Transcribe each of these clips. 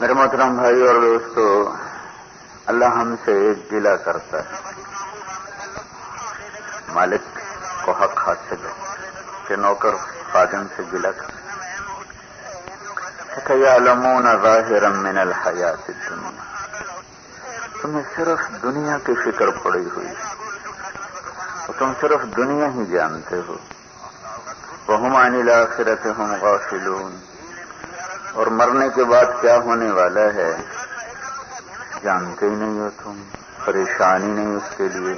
میرے محترم بھائی اور دوستو، اللہ ہم سے ایک گلہ کرتا ہے، مالک کو حق حاصل ہے کہ نوکر خادم سے گلہ کرتا ہے۔ یعلمون ظاہرا من الحیات الدنیا، تمہیں صرف دنیا کی فکر پڑی ہوئی اور تم صرف دنیا ہی جانتے ہو۔ وہم عن الآخرۃ ہم غافلون، اور مرنے کے بعد کیا ہونے والا ہے جانتے ہی نہیں ہو تم، پریشانی نہیں اس کے لیے۔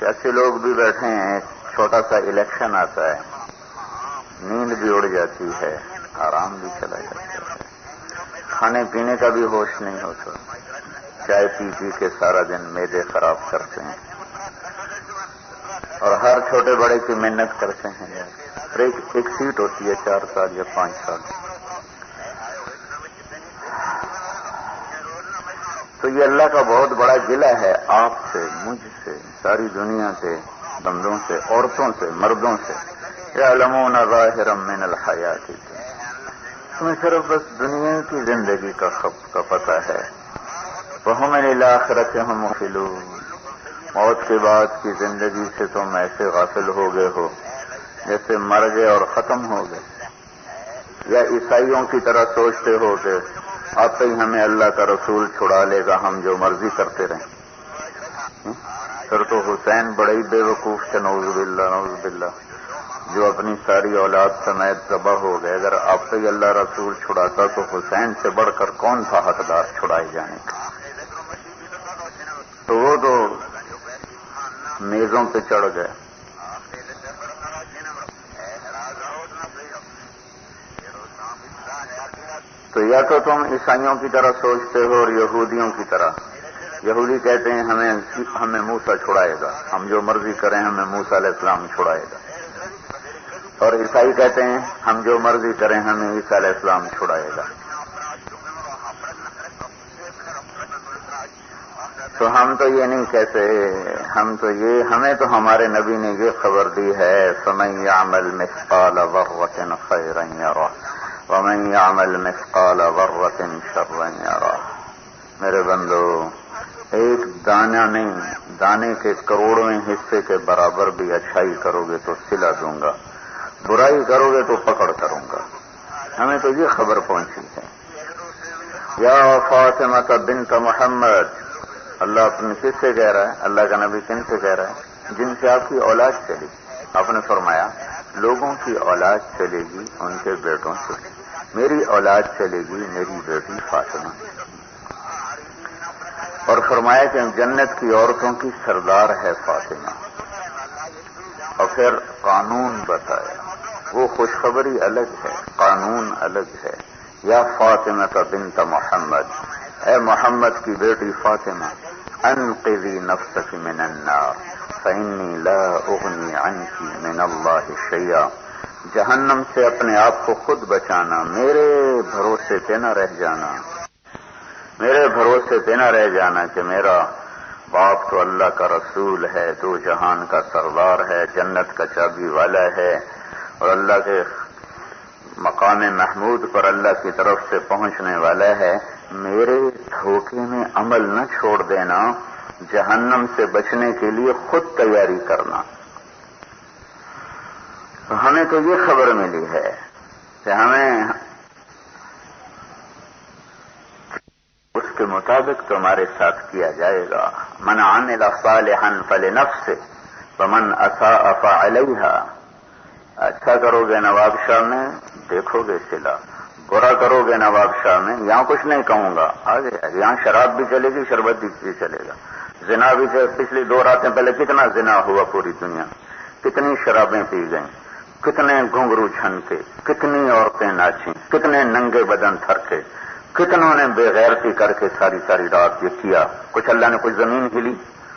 ایسے لوگ بھی بیٹھے ہیں، چھوٹا سا الیکشن آتا ہے، نیند بھی اڑ جاتی ہے، آرام بھی چلا جاتا ہے، کھانے پینے کا بھی ہوش نہیں ہوتا، چائے پی پی کے سارا دن معدے خراب کرتے ہیں اور ہر چھوٹے بڑے کی محنت کرتے ہیں۔ ایک سیٹ ہوتی ہے 4 سال یا 5 سال، تو یہ اللہ کا بہت بڑا گلہ ہے آپ سے، مجھ سے، ساری دنیا سے، بندوں سے، عورتوں سے، مردوں سے۔ یعلمون ظاہرا من الحیات الدنیا، تمہیں صرف بس دنیا کی زندگی کا پتہ ہے۔ وہم عن الآخرۃ ہم غافلون، موت کے بعد کی زندگی سے تم ایسے غافل ہو گئے ہو جیسے مر گئے اور ختم ہو گئے، یا عیسائیوں کی طرح سوچتے ہو کہ اب ہی ہمیں اللہ کا رسول چھڑا لے گا، ہم جو مرضی کرتے رہیں۔ پھر تو حسین بڑے ہی بے وقوف تھے، نعوذ باللہ نعوذ باللہ، جو اپنی ساری اولاد سمیت ذبح ہو گئے۔ اگر اب ہی اللہ رسول چھڑاتا تو حسین سے بڑھ کر کون تھا حقدار چھڑائے جانے کا؟ تو وہ تو میزوں پہ چڑھ گئے۔ تو یا تو تم عیسائیوں کی طرح سوچتے ہو اور یہودیوں کی طرح۔ یہودی کہتے ہیں ہمیں موسیٰ چھڑائے گا، ہم جو مرضی کریں ہمیں موسیٰ علیہ السلام چھڑائے گا، اور عیسائی کہتے ہیں ہم جو مرضی کریں ہمیں عیسیٰ علیہ السلام چھڑائے گا۔ تو ہم تو یہ نہیں کہتے، ہمیں تو ہمارے نبی نے یہ خبر دی ہے، فَمَن يَعْمَلْ مِثْقَالَ ذَرَّةٍ خَيْرًا يَرَهُ وَمَن يَعْمَلْ مِثْقَالَ ذَرَّةٍ شَرًّا يَرَهُ۔ میرے بندو، ایک دانہ نہیں، دانے کے کروڑویں حصے کے برابر بھی اچھائی کرو گے تو صلہ دوں گا، برائی کرو گے تو پکڑ کروں گا۔ ہمیں تو یہ خبر پہنچی ہے۔ یا فاطمہ بنت محمد، اللہ اپنے کس سے کہہ رہا ہے؟ اللہ کا نبی کن سے کہہ رہا ہے؟ جن سے آپ کی اولاد چلی۔ آپ نے فرمایا لوگوں کی اولاد چلے گی ان کے بیٹوں سے، میری اولاد چلے گی میری بیٹی فاطمہ، اور فرمایا کہ جنت کی عورتوں کی سردار ہے فاطمہ۔ اور پھر قانون بتایا، وہ خوشخبری الگ ہے، قانون الگ ہے۔ یا فاطمہ بنت محمد، اے محمد کی بیٹی فاطمہ، انقذی نفسک من النار فإنی لا اغنی عنک من اللہ شیئا، جہنم سے اپنے آپ کو خود بچانا، میرے بھروسے پہ نہ رہ جانا، میرے بھروسے پہ نہ رہ جانا کہ میرا باپ تو اللہ کا رسول ہے، دو جہان کا سردار ہے، جنت کا چابی والا ہے، اور اللہ کے مقام محمود پر اللہ کی طرف سے پہنچنے والا ہے، میرے دھوکے میں عمل نہ چھوڑ دینا، جہنم سے بچنے کے لیے خود تیاری کرنا۔ تو ہمیں تو یہ خبر ملی ہے کہ ہمیں اس کے مطابق تمہارے ساتھ کیا جائے گا۔ من عمل صالحا فلنفسه ومن اساء فعليها، اچھا کرو گے نواب شاہ میں دیکھو گے صلہ، برا کرو گے نواب شاہ میں یہاں کچھ نہیں کہوں گا، آگے یہاں شراب بھی چلے گی، شربت بھی چلے گا، زنا بھی چلے۔ پچھلی 2 راتیں پہلے کتنا زنا ہوا پوری دنیا، کتنی شرابیں پی گئیں، کتنے گھنگرو چھنکے، کتنی عورتیں ناچیں، کتنے ننگے بدن تھرکے، کتنوں نے بے غیرتی کر کے ساری ساری رات یہ کیا۔ کچھ اللہ نے کوئی زمین ہلی،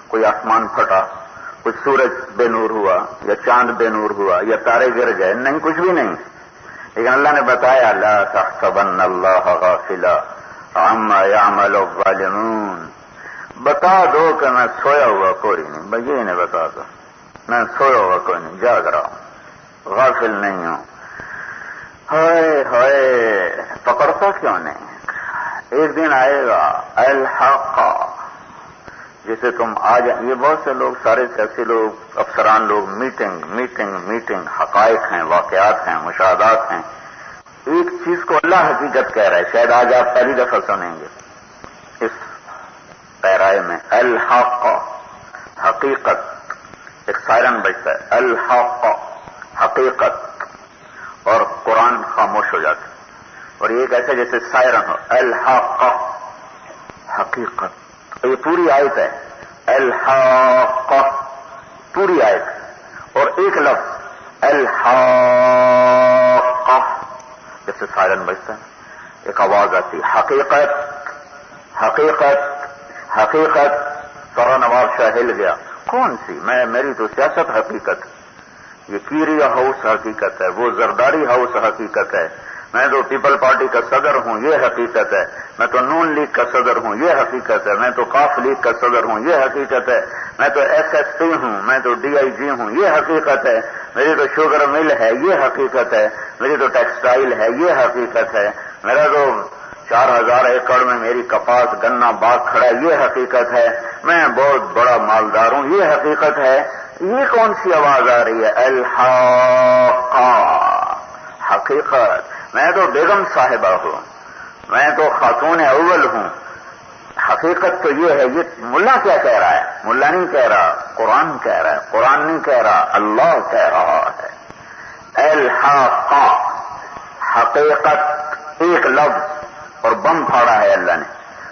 کوئی آسمان پھٹا، کچھ سورج بے نور ہوا یا چاند بے نور ہوا یا تارے گر گئے، نہیں، کچھ بھی نہیں۔ لیکن اللہ نے بتایا لا تحسبن اللہ غافلا عما يعمل الظالمون، بتا دو کہ میں سویا ہوا کوئی نہیں، بس یہ نہیں بتا دو، میں سویا ہوا کوئی نہیں، جاگ رہا ہوں، غافل نہیں ہوں۔ ہائے ہائے، پکڑتا کیوں نہیں؟ ایک دن آئے گا الحق جسے تم آ جائیں. یہ بہت سے لوگ سارے سیاسی لوگ افسران لوگ میٹنگ حقائق ہیں، واقعات ہیں، مشاہدات ہیں. ایک چیز کو اللہ حقیقت کہہ رہا ہے، شاید آج آپ پہلی دفعہ سنیں گے اس پیرائے میں. الحق حقیقت، ایک سائرن بجتا ہے الحق حقیقت، اور قرآن خاموش ہو جاتا ہے. اور یہ ایسا جیسے سائرن ہو الحق حقیقت. یہ پوری آیت ہے الحق، پوری آیت. اور ایک لفظ الحق جیسے سائرن بجتا ہے، ایک آواز آتی حقیقت حقیقت حقیقت. سورا نواب شاہ ہل گیا. کون سی؟ میری تو سیاست حقیقت، یہ کیری ہاؤس حقیقت ہے، وہ زرداری ہاؤس حقیقت ہے. میں تو پیپل پارٹی کا صدر ہوں، یہ حقیقت ہے. میں تو نون لیگ کا صدر ہوں، یہ حقیقت ہے. میں تو قاف لیگ کا صدر ہوں، یہ حقیقت ہے. میں تو ایس ایس پی ہوں، میں تو ڈی آئی جی ہوں، یہ حقیقت ہے. میری تو شوگر مل ہے، یہ حقیقت ہے. میری تو ٹیکسٹائل ہے، یہ حقیقت ہے. میرا تو 4000 ایکڑ میں میری کپاس گنا باغ کھڑا ہے، یہ حقیقت ہے. میں بہت بڑا مالدار ہوں، یہ حقیقت ہے. یہ کون سی آواز آ رہی ہے؟ الحق حقیقت. میں تو بیگم صاحبہ ہوں، میں تو خاتون اول ہوں. حقیقت تو یہ ہے. یہ ملا کیا کہہ رہا ہے؟ ملا نہیں کہہ رہا، قرآن کہہ رہا ہے. قرآن نہیں کہہ رہا، اللہ کہہ رہا ہے. الحق حقیقت، ایک لفظ اور بم پھاڑا ہے اللہ نے.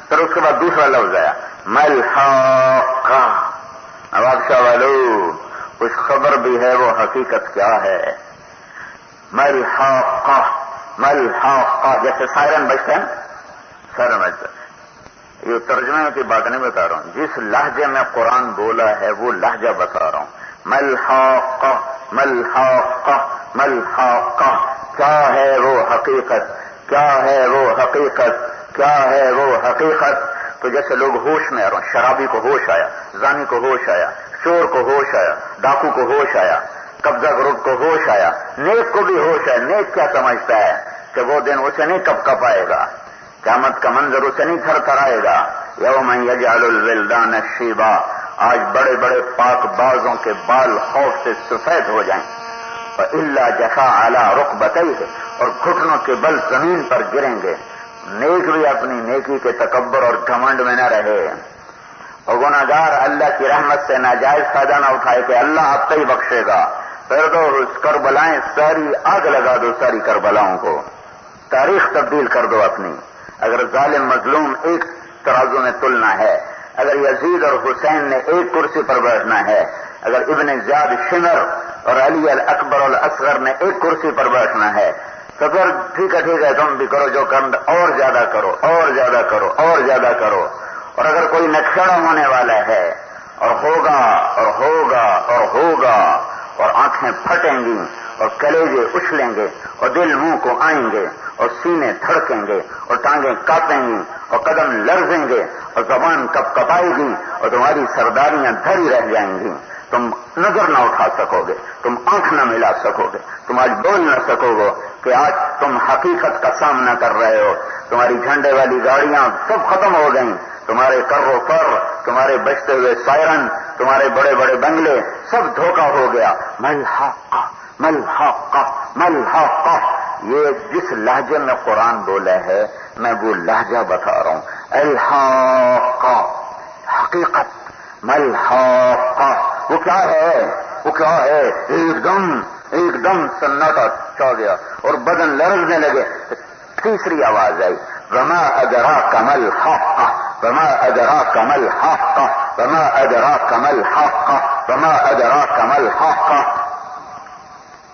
پھر اس کے بعد دوسرا لفظ آیا ملحق. نواب شاہ والو کچھ خبر بھی ہے وہ حقیقت کیا ہے؟ ملحق ملحق جیسے سائرن بجتے ہیں، سائرن بجتے. یہ ترجمے کی بات نہیں بتا رہا ہوں، جس لہجے میں قرآن بولا ہے وہ لہجہ بتا رہا ہوں. ملحق ملحق ملحق. کیا ہے وہ حقیقت؟ کیا ہے وہ حقیقت؟ کیا ہے وہ حقیقت؟ تو جیسے لوگ ہوش میں آ رہے ہیں، شرابی کو ہوش آیا، زانی کو ہوش آیا، چور کو ہوش آیا، ڈاکو کو ہوش آیا، قبضہ گروپ کو ہوش آیا، نیک کو بھی ہوش ہے. نیک کیا سمجھتا ہے کہ وہ دن اسے نہیں کپ آئے گا، قیامت کا منظر اسے نہیں تھر تھر آئے گا. یوم یجعل الولدان شیبا. آج بڑے بڑے پاک بازوں کے بال خوف سے سفید ہو جائیں. الا جفا علی رکبتیہ، اور گھٹنوں کے بل زمین پر گریں گے. نیک بھی اپنی نیکی کے تکبر اور گھمنڈ میں نہ رہے، اور گناہگار اللہ کی رحمت سے ناجائز فائدہ نہ اٹھائے کہ اللہ آپ کو ہی بخشے گا. پھر تو اس کربلائیں ساری آگ لگا دو، ساری کربلاؤں کو تاریخ تبدیل کر دو اپنی. اگر ظالم مظلوم ایک ترازو میں تلنا ہے، اگر یزید اور حسین نے ایک کرسی پر بیٹھنا ہے، اگر ابن زیاد شمر اور علی الاکبر الاصغر نے ایک کرسی پر بیٹھنا ہے، تو پھر ٹھیک ہے تم بھی کرو جو کرنا، اور زیادہ کرو اور زیادہ کرو اور زیادہ کرو. اور اگر کوئی نکھڑا ہونے والا ہے اور ہوگا اور ہوگا اور ہوگا، اور آنکھیں پھٹیں گی اور کلیجے اچھلیں گے اور دل منہ کو آئیں گے اور سینے دھڑکیں گے اور ٹانگیں کاپیں گی اور قدم لرزیں گے اور زبان کپائے گی اور تمہاری سرداریاں دھری رہ جائیں گی. تم نظر نہ اٹھا سکو گے، تم آنکھ نہ ملا سکو گے، تم آج بول نہ سکو گے کہ آج تم حقیقت کا سامنا کر رہے ہو. تمہاری جھنڈے والی گاڑیاں سب ختم ہو گئیں، تمہارے کرو پر، تمہارے بجتے ہوئے سائرن، تمہارے بڑے بڑے بنگلے، سب دھوکہ ہو گیا. ملحق ملحق ملحق. یہ جس لہجے میں قرآن بولا ہے میں وہ لہجہ بتا رہا ہوں. الحق حقیقت، ملحق. وہ کیا ہے؟ وہ کیا ہے؟ ایک دم سناٹا چھا گیا اور بدن لرزنے لگے. تیسری آواز آئی وما ادراک ما الحق وما ادراک ما الحق وما ادراک ما الحق وما ادراک ما الحق.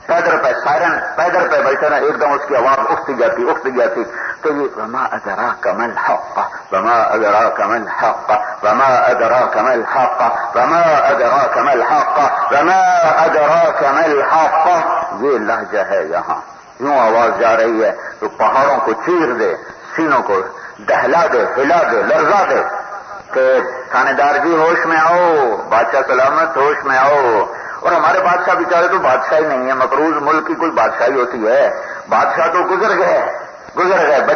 پیدر پہ سائرن پیدر پہ بیٹھے نا، ایک دم اس کی آواز اٹھتی جاتی. تو یہ وما ادراک ما الحق وما ادراک ما الحق وما ادراک ما الحق وما ادراک ما الحق وما ادراک ما الحق. یہ لہجہ ہے یہاں. یوں آواز جا رہی ہے تو پہاڑوں کو چیر دے، سینوں کو دہلا دے، ہلا دے، لرزا دے کہ تھانے دار جی ہوش میں آؤ، بادشاہ سلامت ہوش میں آؤ. اور ہمارے بادشاہ بیچارے تو بادشاہی نہیں ہے، مقروض ملک کی کوئی بادشاہی ہوتی ہے؟ بادشاہ تو گزر گئے.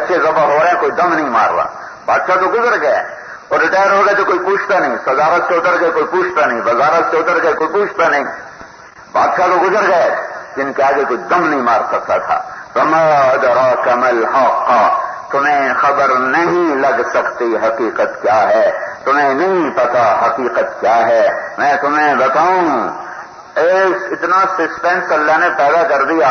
بچے ذبح ہو رہے ہیں، کوئی دم نہیں مار رہا. بادشاہ تو گزر گیا اور ریٹائر ہو گئے تو کوئی پوچھتا نہیں، صدارت سے اتر گئے کوئی پوچھتا نہیں، وزارت سے اتر گئے کوئی پوچھتا نہیں. بادشاہ تو گزر گئے جن کے آگے کوئی دم نہیں مار سکتا تھا. وما ادراک ما الحق، تمہیں خبر نہیں لگ سکتی حقیقت کیا ہے، تمہیں نہیں پتا حقیقت کیا ہے. میں تمہیں بتاؤں، اتنا سسپینس اللہ نے پیدا کر دیا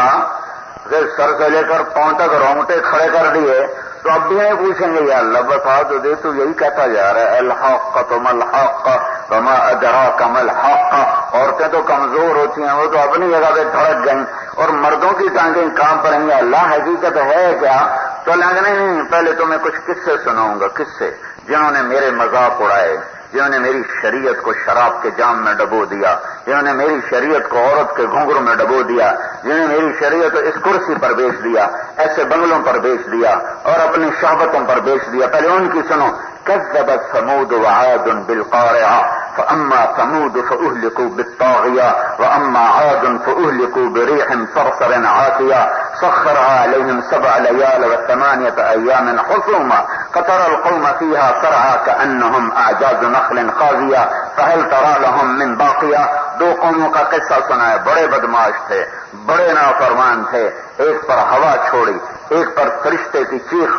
کہ سر سے لے کر پاؤں تک رونگٹے کھڑے کر دیے. تو اب بھی نہیں پوچھیں گے یا اللہ بتا تو دے، تو یہی کہتا جا رہا ہے الحق تو ملحق وما ادراک ما الحق. عورتیں تو کمزور ہوتی ہیں، وہ تو اپنی جگہ پہ دھڑک گئیں، اور مردوں کی ٹانگیں کام پڑیں گے. اللہ حقیقت ہے کیا؟ تو لگنے نہیں. پہلے تو میں کچھ قصے سناؤں گا، قصے جنہوں نے میرے مذاق اڑائے، جنہوں نے میری شریعت کو شراب کے جام میں ڈبو دیا، جنہوں نے میری شریعت کو عورت کے گھنگروں میں ڈبو دیا، جنہوں نے میری شریعت کو اس کرسی پر بیچ دیا، ایسے بنگلوں پر بیچ دیا اور اپنی شہوتوں پر بیچ دیا. پہلے ان کی سنو. كذبت ثمود وعاد بالقارعة فأما ثمود فأهلكوا بالطاغية وأما عاد فأهلكوا بريح صرصر عاتية سخرها عليهم 7 ليال و8 أيام حسوما فترى القوم فيها صرعى كأنهم أعجاز نخل خاوية فهل ترى لهم من باقية. 2 قوموں کا قصہ سنا ہے، بڑے بدماش تھے، بڑے نافرمان تھے. ایک پر ہوا چھوڑی، ایک پر فرشتے کی چیخ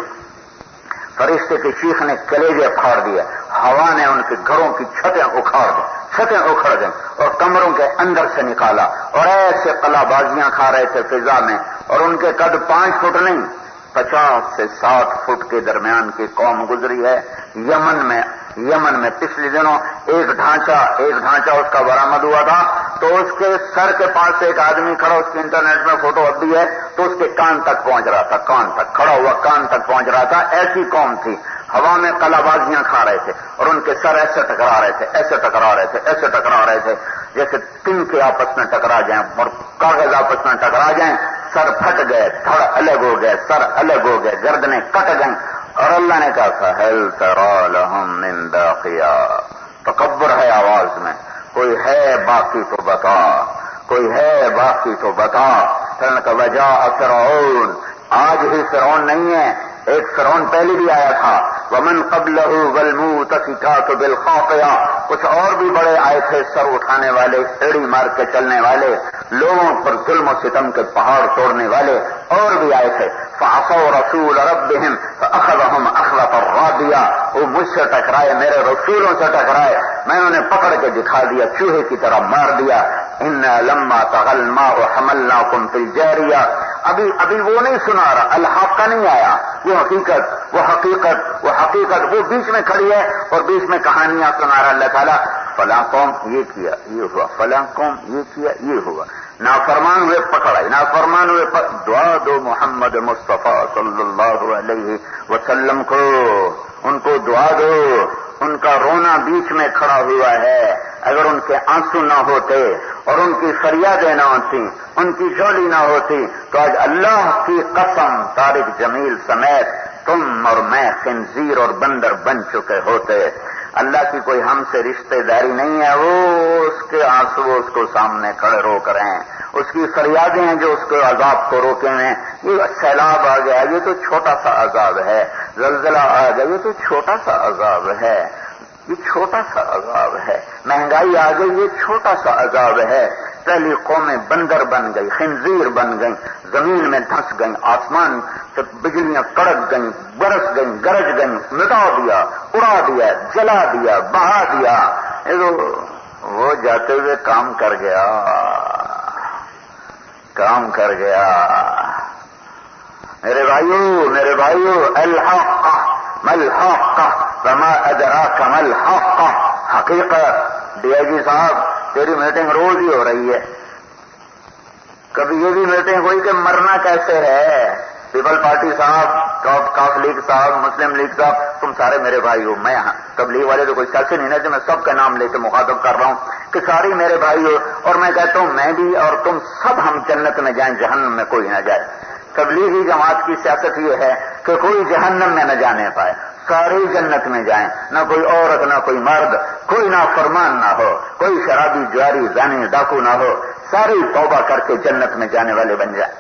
نے کلیجے پھاڑ دیا. ہوا نے ان کے گھروں کی چھتیں اکھاڑ دی، چھتیں اکھڑ گئیں اور کمروں کے اندر سے نکالا. اور ایسے قلع بازیاں کھا رہے تھے فضا میں، اور ان کے قد 5 فٹ نہیں 50 سے 60 فٹ کے درمیان کی قوم گزری ہے. یمن میں پچھلے دنوں ایک ڈھانچہ اس کا برآمد ہوا تھا. تو اس کے سر کے پاس ایک آدمی کھڑا، اس کی انٹرنیٹ میں فوٹو اب بھی ہے، تو اس کے کان تک پہنچ رہا تھا، کان تک کھڑا ہوا کان تک پہنچ رہا تھا. ایسی قوم تھی، ہوا میں قلع بازیاں کھا رہے تھے اور ان کے سر ایسے ٹکرا رہے تھے جیسے تن کے آپس میں ٹکرا جائیں اور کاغذ آپس میں ٹکرا جائیں. سر پھٹ گئے، دھڑ الگ ہو گئے، سر الگ ہو گئے، گردنیں کٹ گئیں. اور اللہ نے کہا فَهَلْ تَرَى لَهُم مِّن بَاقِيَةٍ. تکبر ہے آواز میں. کوئی ہے باقی تو بتا، کوئی ہے باقی تو بتا. وَجَاءَ فِرْعَوْنُ. آج ہی فرعون نہیں ہے، ایک فرعون پہلے بھی آیا تھا. وَمَنْ قَبْلَهُ وَالْمُؤْتَفِكَاتُ بِالْخَاطِئَةِ. کچھ اور بھی بڑے آئے تھے، سر اٹھانے والے، ایڑی مار کے چلنے والے، لوگوں پر ظلم و ستم کے پہاڑ توڑنے والے اور بھی آئے تھے. فَعَصَوْا رَسُولَ رَبِّهِمْ فَأَخَذَهُمْ أَخْذَةً رَّابِيَةً. وہ مجھ سے ٹکرائے، میرے رسولوں سے ٹکرائے، میں انہیں پکڑ کے دکھا دیا، چوہے کی طرح مار دیا. إِنَّا لَمَّا طَغَى الْمَاءُ حَمَلْنَاكُمْ فِي الْجَارِيَةِ. ابھی وہ نہیں سنا رہا، الحق کا نہیں آیا. وہ حقیقت وہ بیچ میں کھڑی ہے اور بیچ میں کہانیاں سنا رہا اللہ تعالیٰ. فلاں قوم یہ کیا یہ ہوا، فلاں قوم یہ کیا یہ ہوا. نافرمان ہوئے پکڑائے، نافرمان ہوئے دعا دو محمد مصطفیٰ صلی اللہ علیہ وسلم کو، ان کو دعا دو. ان کا رونا بیچ میں کھڑا ہوا ہے. اگر ان کے آنسو نہ ہوتے اور ان کی فریادیں نہ ہوتی، ان کی جھولی نہ ہوتی، تو آج اللہ کی قسم طارق جمیل سمیت تم اور میں خنزیر اور بندر بن چکے ہوتے. اللہ کی کوئی ہم سے رشتہ داری نہیں ہے. وہ اس کے آنسو اس کو سامنے کھڑے روک رہے ہیں، اس کی فریادیں ہیں جو اس کے عذاب کو روکے ہیں. یہ سیلاب آ گیا، یہ تو چھوٹا سا عذاب ہے. زلزلہ آ گیا، یہ تو چھوٹا سا عذاب ہے، یہ چھوٹا سا عذاب ہے. مہنگائی آ گئی، یہ چھوٹا سا عذاب ہے. پہلی قومیں بندر بن گئی، خنزیر بن گئیں، زمین میں دھنس گئیں، آسمان سے بجلیاں کڑک گئیں، برس گئیں، گرج گئیں، مٹا دیا، اڑا دیا، جلا دیا، بہا دیا. وہ جاتے ہوئے کام کر گیا. میرے بھائیو الحق ملحق وما ادراک ملحق. حقیقت. ڈی آئی جی صاحب تیری میٹنگ روز ہی ہو رہی ہے، کبھی یہ بھی میٹنگ ہوئی کہ مرنا کیسے ہے. پیپل پارٹی صاحب، کاف لیگ صاحب، مسلم لیگ صاحب، تم سارے میرے بھائی ہو. میں تبلیغ والے تو کوئی سیاسی نہیں نا کہ میں سب کا نام لے کے مخاطب کر رہا ہوں کہ ساری میرے بھائی ہو. اور میں کہتا ہوں میں بھی اور تم سب ہم جنت میں جائیں، جہنم میں کوئی نہ جائے. تبلیغی جماعت کی سیاست یہ ہے کہ کوئی جہنم میں نہ جانے پائے، ساری جنت میں جائیں. نہ کوئی عورت، نہ کوئی مرد، کوئی نافرمان نہ ہو، کوئی شرابی، جواری، زانی، ڈاکو نہ ہو. ساری توبہ کر کے جنت میں جانے والے بن جائیں.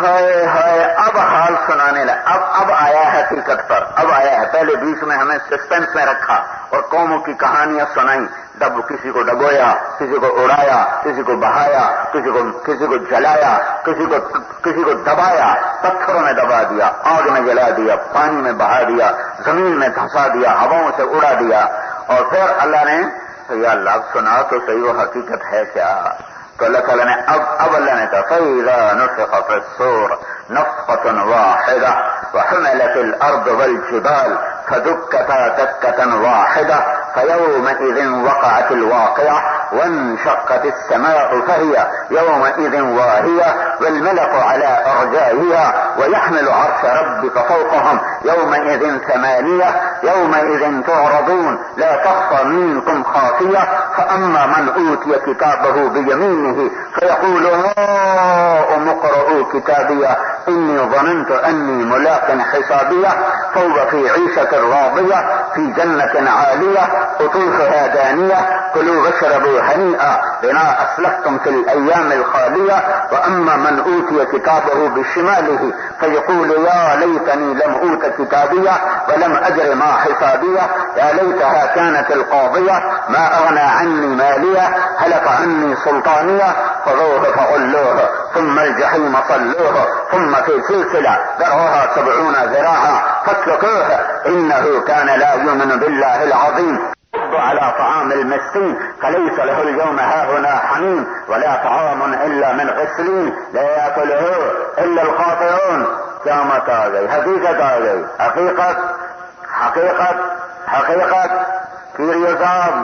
ہائے ہائے اب حال سنانے لگا، اب آیا ہے حقیقت پر، اب آیا ہے۔ پہلے بیچ میں ہمیں سسپینس میں رکھا اور قوموں کی کہانیاں سنائیں، کسی کو ڈبویا، کسی کو اڑایا، کسی کو بہایا، کسی کو جلایا، کسی کو دبایا، پتھروں میں دبا دیا، آگ میں جلا دیا، پانی میں بہا دیا، زمین میں دھنسا دیا، ہواؤں سے اڑا دیا، اور پھر اللہ نے یا اللہ سنا تو صحیح وہ حقیقت ہے کیا؟ تو اللہ تعالیٰ نے اب اللہ نے کہا فَإِذَا نُفِخَ فِي الصُّورِ نَفْخَةٌ وَاحِدَةٌ وَحُمِلَتِ الْأَرْضُ وَالْجِبَالُ فَدُكَّتَا دَكَّةً وَاحِدَةً فَيَوْمَئِذٍ وَقَعَتِ الْوَاقِعَةُ وَانشَقَّتِ السَّمَاءُ فَهِيَ يَوْمَئِذٍ وَاهِيَةٌ وَالْمَلَكُ عَلَى أَرْجَائِهَا وَيَحْمِلُ عَرْشَ رَبِّكَ فَوْقَهُمْ يَوْمَئِذٍ ثَمَانِيَةٌ يَوْمَئِذٍ تُعْرَضُونَ لَا تَخْفَى مِنكُمْ خَافِيَةٌ فَأَمَّا مَنْ أُوتِيَ كِتَابَهُ بِيَمِينِهِ فيقول هاؤم اقرءوا كتابيه إني ظننت أني ملاق حسابيه فهو في عيشة راضية في جنة عالية قطوفها دانية كلوا واشربوا هنيئا بما أسلفتم في الأيام الخالية وأما من أوتي كتابه بشماله فيقول يا ليتني لم أوت كتابيه ولم أدر ما حسابيه يا ليتها كانت القاضية ما أغنى عني ماليه هلك عني سلطانيه خذوه فغلوه ثم الجحيم صلوه ثم في سلسلة ذرعها 70 ذراعا فاسلكوه إنه كان لا يؤمن بالله العظيم على طعام المسكين فليس له اليوم هاهنا حميم ولا طعام إلا من غسلين لا يأكله إلا الخاطئون۔ قیامت آ گئی، حقیقت آ گئی، حقیقت حقیقت حقیقت۔ کیریو صاحب،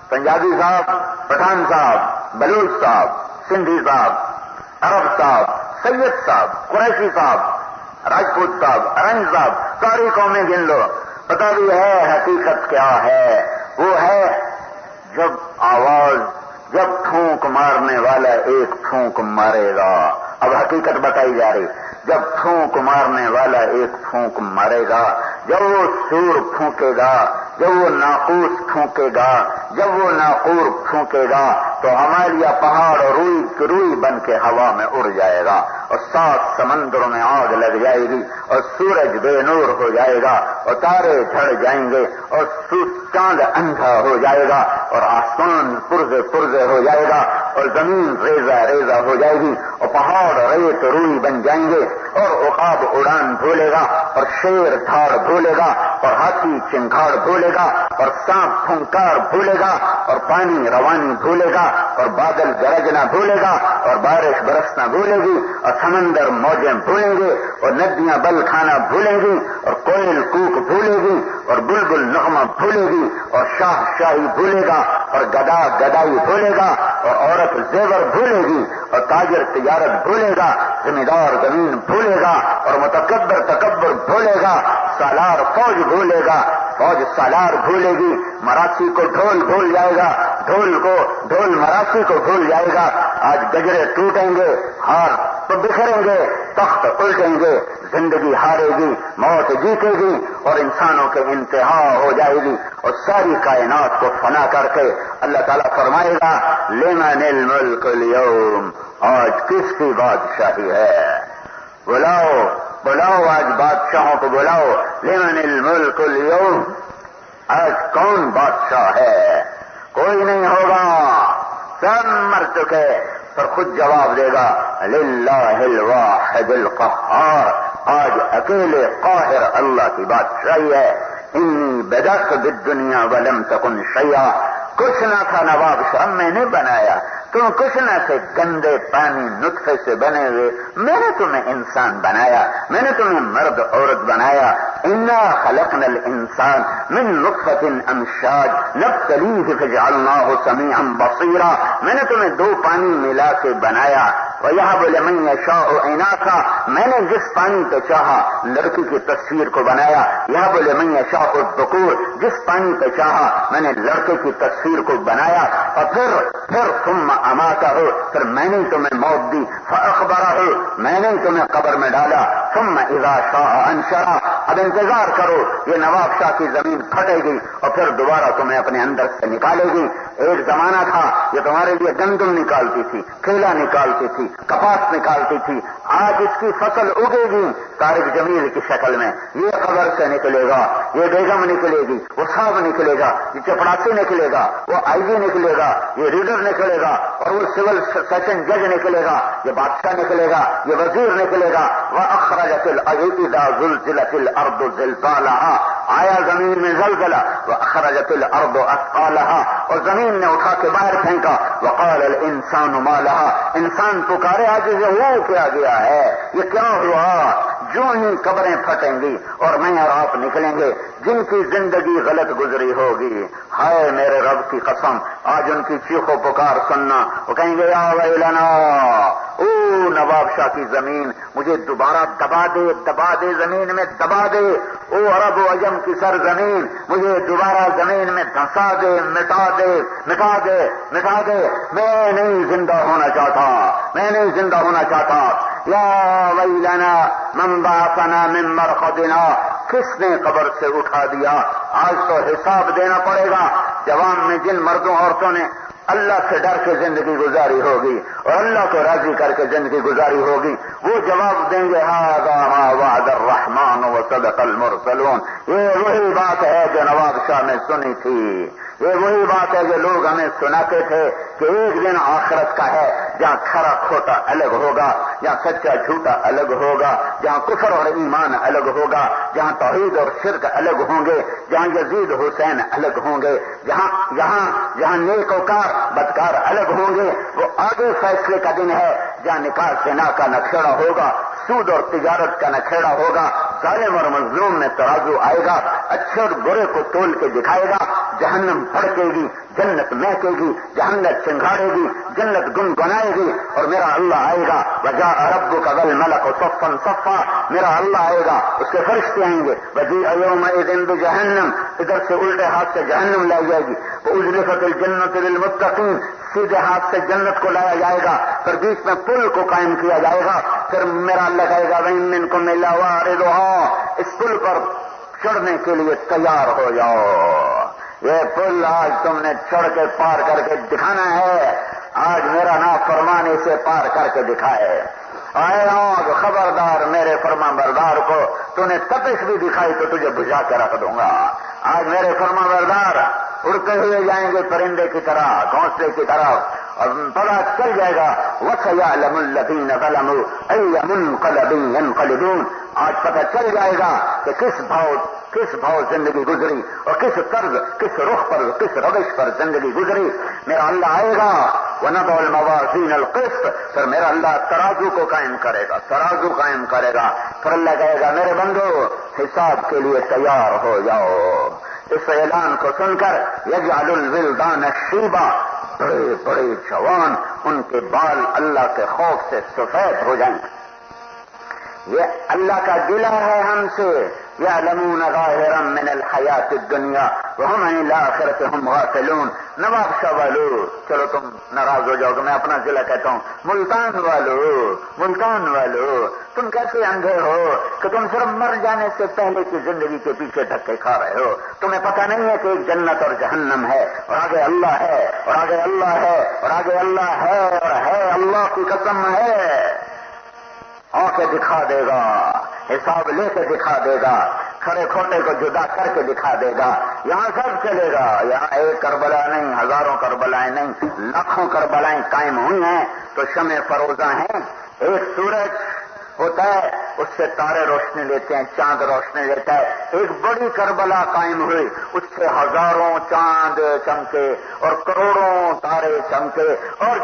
پنجابی صاحب، پٹھان صاحب، بلوچ صاحب، سندھی صاحب، عرب صاحب، سید صاحب، قریشی صاحب، راجپوت صاحب، ارنج صاحب، ساری قومیں گن لو، پتا بھی ہے حقیقت کیا ہے؟ وہ ہے جب آواز، جب پھونک مارنے والا ایک پھونک مارے گا۔ اب حقیقت بتائی جا رہی، جب پھونک مارنے والا ایک پھونک مارے گا، جب وہ سور پھونکے گا، جب وہ ناقوس پھونکے گا، جب وہ ناقور پھونکے گا تو ہمالیہ پہاڑ اور روئی بن کے ہوا میں اڑ جائے گا اور 7 سمندروں میں آگ لگ جائے گی اور سورج بے نور ہو جائے گا اور تارے جھڑ جائیں گے اور چاند اندھا ہو جائے گا اور آسمان پرزے پرزے ہو جائے گا اور زمین ریزہ ریزہ ہو جائے گی اور پہاڑ ریت روئی بن جائیں گے اور عقاب اڑان بھولے گا اور شیر دھاڑ بھولے گا اور ہاتھی چنگھاڑ بھولے گا اور سانپ پھنکار بھولے گا اور پانی روانی بھولے گا اور بادل گرجنا بھولے گا اور بارش برسنا بھولے گی اور سمندر موجیں بھولیں گے اور ندیاں بل کھانا بھولیں گی اور کوئل کوک بھولے گی اور بلبل نغمہ بھولے گی اور شاہ شاہی بھولے گا اور گدا گدائی بھولے گا اور عورت زیور بھولے گی اور تاجر تجارت بھولے گا، زمیندار زمین بھولے گا اور متکبر تکبر بھولے گا، سالار فوج بھولے گا، فوج سالار بھولے گی، مراسی کو ڈھول بھول جائے گا، ڈھول مراسی کو بھول جائے گا۔ آج گجرے ٹوٹیں گے، ہار بکھریں گے، تخت الٹیں گے، زندگی ہارے گی، موت جیتے گی اور انسانوں کے انتہا ہو جائے گی اور ساری کائنات کو فنا کر کے اللہ تعالیٰ فرمائے گا لمن الملک اليوم، آج کس کی بادشاہی ہے؟ بلاؤ آج بادشاہوں کو بلاؤ، لمن الملک اليوم، آج کون بادشاہ ہے؟ کوئی نہیں ہوگا، سب مر چکے۔ پر خود جواب دے گا للہ الواحد القہار، آج اکیلے قاہر اللہ کی بادشاہی ہے۔ انی بدأت بالدنیا ولم تکن شیئا، کچھ نہ تھا نواب شاہ، میں نے بنایا، تم کچھ نہ تھے، گندے پانی نطفے سے بنے ہوئے، میں نے تمہیں انسان بنایا، میں نے تمہیں مرد عورت بنایا۔ انا خلقنا الانسان من نطفۃ امشاج نبتلیہ فجعلناہ سمیعا بصیرا، میں نے تمہیں 2 پانی ملا کے بنایا۔ وَيَهَبُ لَمَن يَشَاءُ إِنَاثًا، میں نے جس پانی پہ چاہا لڑکی کی تصویر کو بنایا۔ يَهَبُ لَمَن يَشَاءُ الذُّكُورَ، جس پانی پہ چاہا میں نے لڑکے کی تصویر کو بنایا۔ اور پھر ثم اماتہ، پھر میں نے تمہیں موت دی، فاخبرہ، میں نے تمہیں قبر میں ڈالا، ثم اذا شاء انشرہ، اب انتظار کرو، یہ نواب شاہ کی زمین پھٹے گی اور پھر دوبارہ تمہیں اپنے اندر سے نکالے گی۔ ایک زمانہ تھا یہ تمہارے لیے گندم نکالتی تھی، کیلا نکالتی تھی، کپاس نکالتی تھی، آج اس کی فصل اگے گی طارق جمیل کی شکل میں۔ یہ قبر سے نکلے گا، یہ بیگم نکلے گی، وہ صاحب نکلے گا، یہ چپڑاسی نکلے گا، وہ آئی جی نکلے گا، یہ ریڈر نکلے گا، اور وہ سول سیشن جج نکلے گا، یہ بادشاہ نکلے گا، یہ وزیر نکلے گا۔ وَأَخْرَجَتِ الْأَرْضُ زُلْزِلَتِ الْأَرْضُ زِلْزَالَهَا، آیا زمین میں زلزلہ، وَأَخْرَجَتِ الْأَرْضُ أَثْقَالَهَا، اور زمین نے اٹھا کے باہر پھینکا، وَقَالَ الْإِنسَانُ مَا لَهَا، انسان پکارے آج یہ ہو کیا گیا ہے، یہ کیا ہوا؟ جو ہی قبریں پھٹیں گی اور میں اور آپ نکلیں گے، جن کی زندگی غلط گزری ہوگی، ہائے میرے رب کی قسم، آج ان کی چیخ و پکار سننا، وہ کہیں گے یا ویلنا، او نواب شاہ کی زمین مجھے دوبارہ دبا دے زمین میں دبا دے، او عرب و عجم کی سرزمین مجھے دوبارہ زمین میں دھنسا دے، مٹا دے، میں نہیں زندہ ہونا چاہتا، یا ویلنا من بعثنا من مرقدنا، کس نے قبر سے اٹھا دیا؟ آج تو حساب دینا پڑے گا۔ جوان میں جن مردوں عورتوں نے اللہ سے ڈر کے زندگی گزاری ہوگی اور اللہ کو راضی کر کے زندگی گزاری ہوگی، وہ جواب دیں گے ھذا ما وعد الرحمن وصدق المرسلون، یہ وہی بات ہے جو نواب شاہ نے سنی تھی، یہ وہی بات ہے جو لوگ ہمیں سناتے تھے کہ ایک دن آخرت کا ہے جہاں کھرا کھوٹا الگ ہوگا، جہاں سچا جھوٹا الگ ہوگا، جہاں کفر اور ایمان الگ ہوگا، جہاں توحید اور شرک الگ ہوں گے، جہاں یزید حسین الگ ہوں گے، جہاں نیک وکار بدکار الگ ہوں گے۔ وہ آگے فیصلے کا دن ہے جہاں نکاح زنا کا نکھیڑا ہوگا، سود اور تجارت کا نکھیڑا ہوگا، ظالم اور مظلوم میں ترازو آئے گا، اچھے اور برے کو تول کے دکھائے گا، جہنم بھڑکے گی، جنت مہکے گی، جہنت چنگاڑے گی، جنت گنگنائے گی، اور میرا اللہ آئے گا، وجاء ربک والملک صفا صفا، میرا اللہ آئے گا، اس کے فرشتے آئیں گے، وجیء یومئذ بجہنم، ادھر سے الٹے ہاتھ سے جہنم لائی جائے گی، وازلفت الجنت للمتقین، سیدھے ہاتھ سے جنت کو لایا جائے گا، پھر بیچ میں پل کو قائم کیا جائے گا، پھر میرا اللہ کہے گا وَإِن مِّنكُمْ إِلَّا وَارِدُهَا، اس پل پر چڑھنے کے لیے تیار ہو جاؤ، یہ پل آج تم نے چڑھ کے پار کر کے دکھانا ہے، آج میرا نافرمان اسے پار کر کے دکھائے، آئے آگ خبردار میرے فرما بردار کو، تو نے تپش بھی دکھائی تو تجھے بجھا کے رکھ دوں گا، آج میرے فرما بردار اڑتے ہوئے جائیں گے پرندے کی طرح، گھونسلے کی طرف، اور پتا چل جائے گا وَسَيَعْلَمُ الَّذِينَ ظَلَمُوا أَيَّ مُنقَلَبٍ يَنقَلِبُونَ، آج پتا چل جائے گا کہ کس بھاؤ زندگی گزری اور کس طرز، کس رخ پر، کس روش پر زندگی گزری۔ میرا اللہ آئے گا وَنَضَعُ الْمَوَازِينَ الْقِسْطَ، پھر میرا اللہ ترازو کو قائم کرے گا، ترازو قائم کرے گا، پھر اللہ کہے گا میرے بندو حساب کے لیے تیار ہو جاؤ۔ اس اعلان کو سن کر یجعل الولدان شیبا، بڑے بڑے جوان ان کے بال اللہ کے خوف سے سفید ہو جائیں گے۔ یہ اللہ کا گلہ ہے ہم سے، یعلمون ظاہرا من الحیات الدنیا وہم عن الآخرۃ ہم غافلون۔ نواب شاہ والو چلو تم ناراض ہو جاؤ کہ میں اپنا ضلع کہتا ہوں، ملتان والو تم کیسے اندھے ہو کہ تم صرف مر جانے سے پہلے کی زندگی کے پیچھے دھکے کھا رہے ہو؟ تمہیں پتہ نہیں ہے کہ ایک جنت اور جہنم ہے، اور آگے اللہ ہے، اور آگے اللہ ہے، اور آگے اللہ ہے، اور ہے اللہ کی قسم ہے، آ کے دکھا دے گا، حساب لے کے دکھا دے گا، کھڑے کھوٹے کو جدا کر کے دکھا دے گا۔ یہاں سب چلے گا، یہاں ایک کربلا نہیں، ہزاروں کربلائیں نہیں، لاکھوں کربلائیں قائم ہوئی ہیں تو شمع فروزاں ہیں۔ ایک سورج ہوتا ہے، اس سے تارے روشنی لیتے ہیں، چاند روشنی لیتا ہے۔ ایک بڑی کربلا قائم ہوئی، اس سے ہزاروں چاند چمکے اور کروڑوں تارے چمکے اور